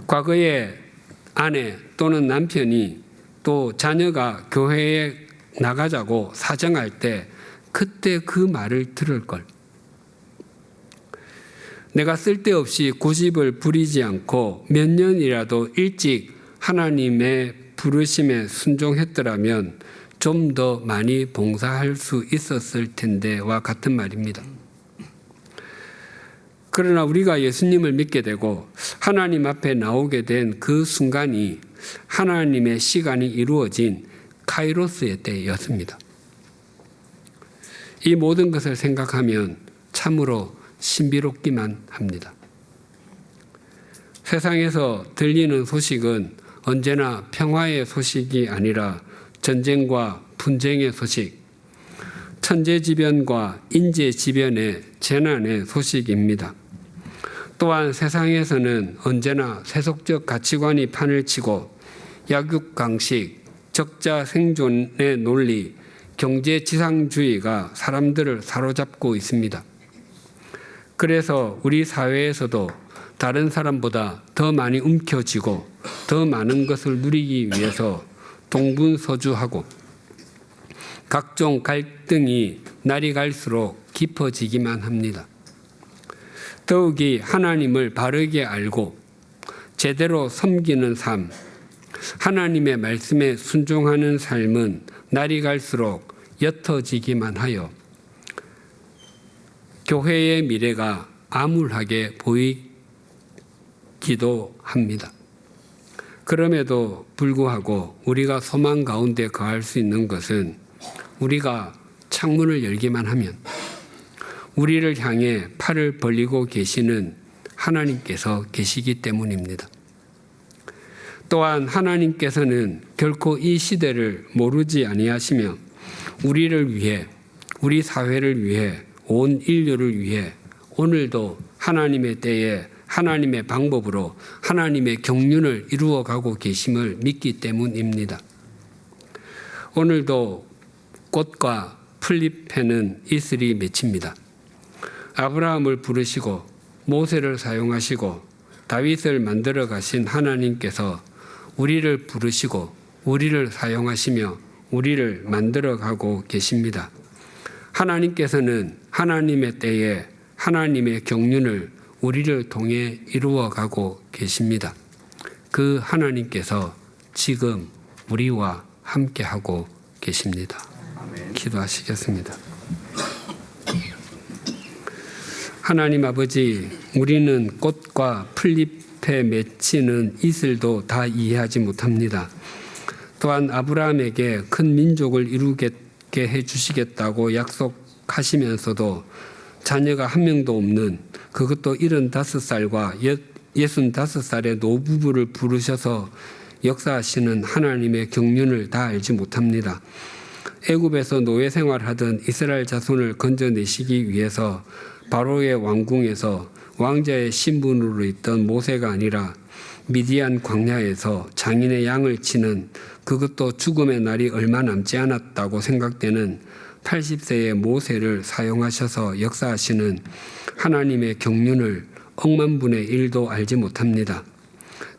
Speaker 4: 과거에 아내 또는 남편이 또 자녀가 교회에 나가자고 사정할 때 그때 그 말을 들을 걸. 내가 쓸데없이 고집을 부리지 않고 몇 년이라도 일찍 하나님의 부르심에 순종했더라면 좀 더 많이 봉사할 수 있었을 텐데와 같은 말입니다. 그러나 우리가 예수님을 믿게 되고 하나님 앞에 나오게 된 그 순간이 하나님의 시간이 이루어진 카이로스의 때였습니다. 이 모든 것을 생각하면 참으로 신비롭기만 합니다. 세상에서 들리는 소식은 언제나 평화의 소식이 아니라 전쟁과 분쟁의 소식, 천재지변과 인재지변의 재난의 소식입니다. 또한 세상에서는 언제나 세속적 가치관이 판을 치고 약육강식, 적자 생존의 논리, 경제지상주의가 사람들을 사로잡고 있습니다. 그래서 우리 사회에서도 다른 사람보다 더 많이 움켜쥐고 더 많은 것을 누리기 위해서 동분서주하고 각종 갈등이 날이 갈수록 깊어지기만 합니다. 더욱이 하나님을 바르게 알고 제대로 섬기는 삶, 하나님의 말씀에 순종하는 삶은 날이 갈수록 옅어지기만 하여 교회의 미래가 암울하게 보이기도 합니다. 그럼에도 불구하고 우리가 소망 가운데 거할 수 있는 것은 우리가 창문을 열기만 하면 우리를 향해 팔을 벌리고 계시는 하나님께서 계시기 때문입니다. 또한 하나님께서는 결코 이 시대를 모르지 아니하시며 우리를 위해, 우리 사회를 위해, 온 인류를 위해 오늘도 하나님의 때에 하나님의 방법으로 하나님의 경륜을 이루어가고 계심을 믿기 때문입니다. 오늘도 꽃과 풀잎에는 이슬이 맺힙니다. 아브라함을 부르시고 모세를 사용하시고 다윗을 만들어 가신 하나님께서 우리를 부르시고 우리를 사용하시며 우리를 만들어 가고 계십니다. 하나님께서는 하나님의 때에 하나님의 경륜을 우리를 통해 이루어가고 계십니다. 그 하나님께서 지금 우리와 함께하고 계십니다. 기도하시겠습니다. 하나님 아버지, 우리는 꽃과 풀잎에 맺히는 이슬도 다 이해하지 못합니다. 또한 아브라함에게 큰 민족을 이루게 해주시겠다고 약속하시면서도 자녀가 한 명도 없는, 그것도 75살과 65살의 노부부를 부르셔서 역사하시는 하나님의 경륜을 다 알지 못합니다. 애굽에서 노예 생활하던 이스라엘 자손을 건져내시기 위해서 바로의 왕궁에서 왕자의 신분으로 있던 모세가 아니라 미디안 광야에서 장인의 양을 치는, 그것도 죽음의 날이 얼마 남지 않았다고 생각되는 80세의 모세를 사용하셔서 역사하시는 하나님의 경륜을 억만분의 1도 알지 못합니다.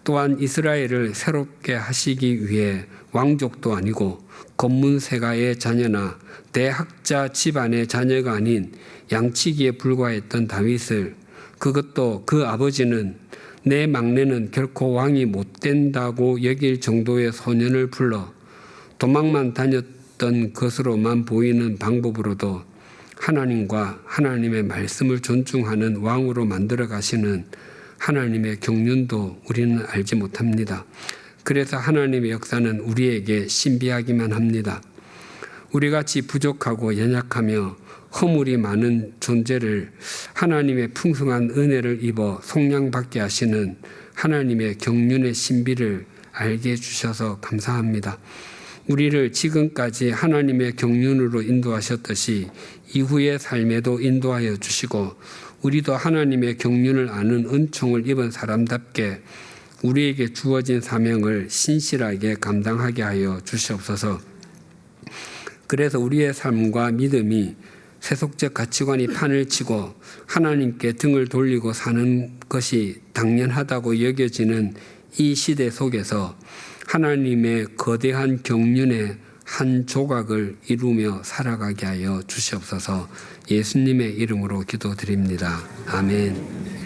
Speaker 4: 또한 이스라엘을 새롭게 하시기 위해 왕족도 아니고 검문세가의 자녀나 대학자 집안의 자녀가 아닌 양치기에 불과했던 다윗을, 그것도 그 아버지는 내 막내는 결코 왕이 못 된다고 여길 정도의 소년을 불러 도망만 다녔던 것으로만 보이는 방법으로도 하나님과 하나님의 말씀을 존중하는 왕으로 만들어 가시는 하나님의 경륜도 우리는 알지 못합니다. 그래서 하나님의 역사는 우리에게 신비하기만 합니다. 우리같이 부족하고 연약하며 허물이 많은 존재를 하나님의 풍성한 은혜를 입어 속량받게 하시는 하나님의 경륜의 신비를 알게 해주셔서 감사합니다. 우리를 지금까지 하나님의 경륜으로 인도하셨듯이 이후의 삶에도 인도하여 주시고 우리도 하나님의 경륜을 아는 은총을 입은 사람답게 우리에게 주어진 사명을 신실하게 감당하게 하여 주시옵소서. 그래서 우리의 삶과 믿음이 세속적 가치관이 판을 치고 하나님께 등을 돌리고 사는 것이 당연하다고 여겨지는 이 시대 속에서 하나님의 거대한 경륜의 한 조각을 이루며 살아가게 하여 주시옵소서. 예수님의 이름으로 기도드립니다. 아멘.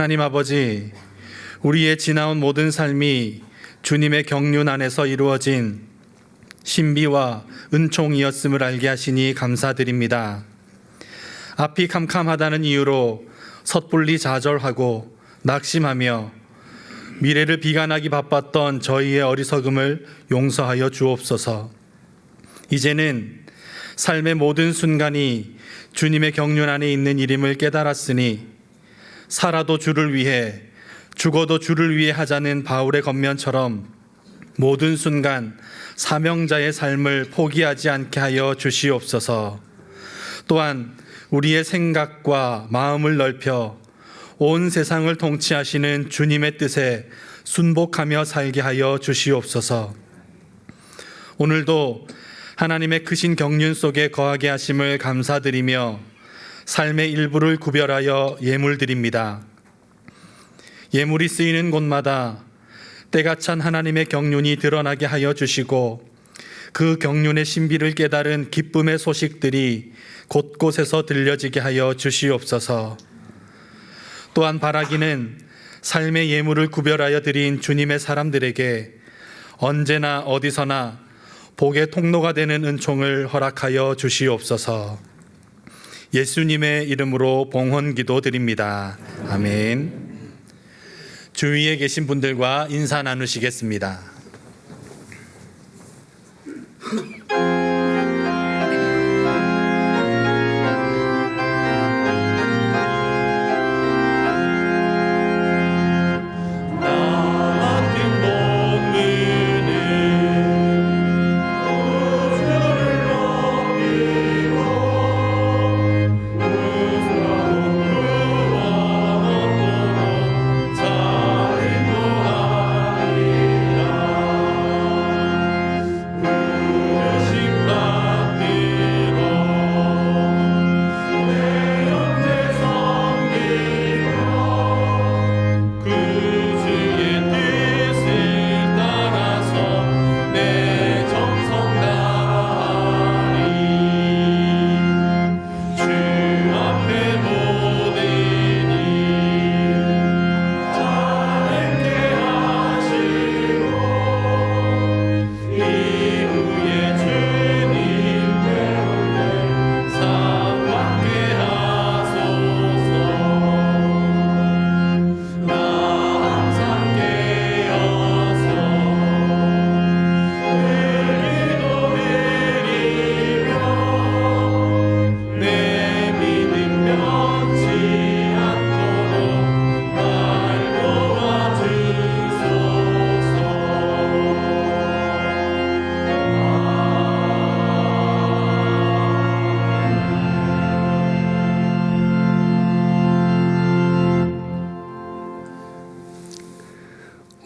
Speaker 1: 하나님 아버지, 우리의 지나온 모든 삶이 주님의 경륜 안에서 이루어진 신비와 은총이었음을 알게 하시니 감사드립니다. 앞이 캄캄하다는 이유로 섣불리 좌절하고 낙심하며 미래를 비관하기 바빴던 저희의 어리석음을 용서하여 주옵소서. 이제는 삶의 모든 순간이 주님의 경륜 안에 있는 일임을 깨달았으니 살아도 주를 위해 죽어도 주를 위해 하자는 바울의 겉면처럼 모든 순간 사명자의 삶을 포기하지 않게 하여 주시옵소서. 또한 우리의 생각과 마음을 넓혀 온 세상을 통치하시는 주님의 뜻에 순복하며 살게 하여 주시옵소서. 오늘도 하나님의 크신 경륜 속에 거하게 하심을 감사드리며 삶의 일부를 구별하여 예물드립니다. 예물이 쓰이는 곳마다 때가 찬 하나님의 경륜이 드러나게 하여 주시고 그 경륜의 신비를 깨달은 기쁨의 소식들이 곳곳에서 들려지게 하여 주시옵소서. 또한 바라기는 삶의 예물을 구별하여 드린 주님의 사람들에게 언제나 어디서나 복의 통로가 되는 은총을 허락하여 주시옵소서. 예수님의 이름으로 봉헌 기도드립니다. 아멘. 주위에 계신 분들과 인사 나누시겠습니다.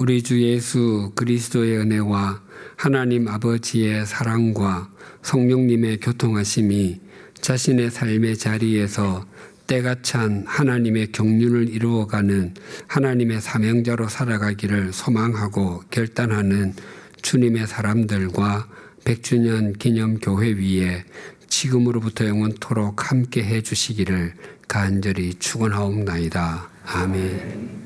Speaker 4: 우리 주 예수 그리스도의 은혜와 하나님 아버지의 사랑과 성령님의 교통하심이 자신의 삶의 자리에서 때가 찬 하나님의 경륜을 이루어가는 하나님의 사명자로 살아가기를 소망하고 결단하는 주님의 사람들과 100주년 기념교회 위에 지금으로부터 영원토록 함께 해주시기를 간절히 축원하옵나이다. 아멘.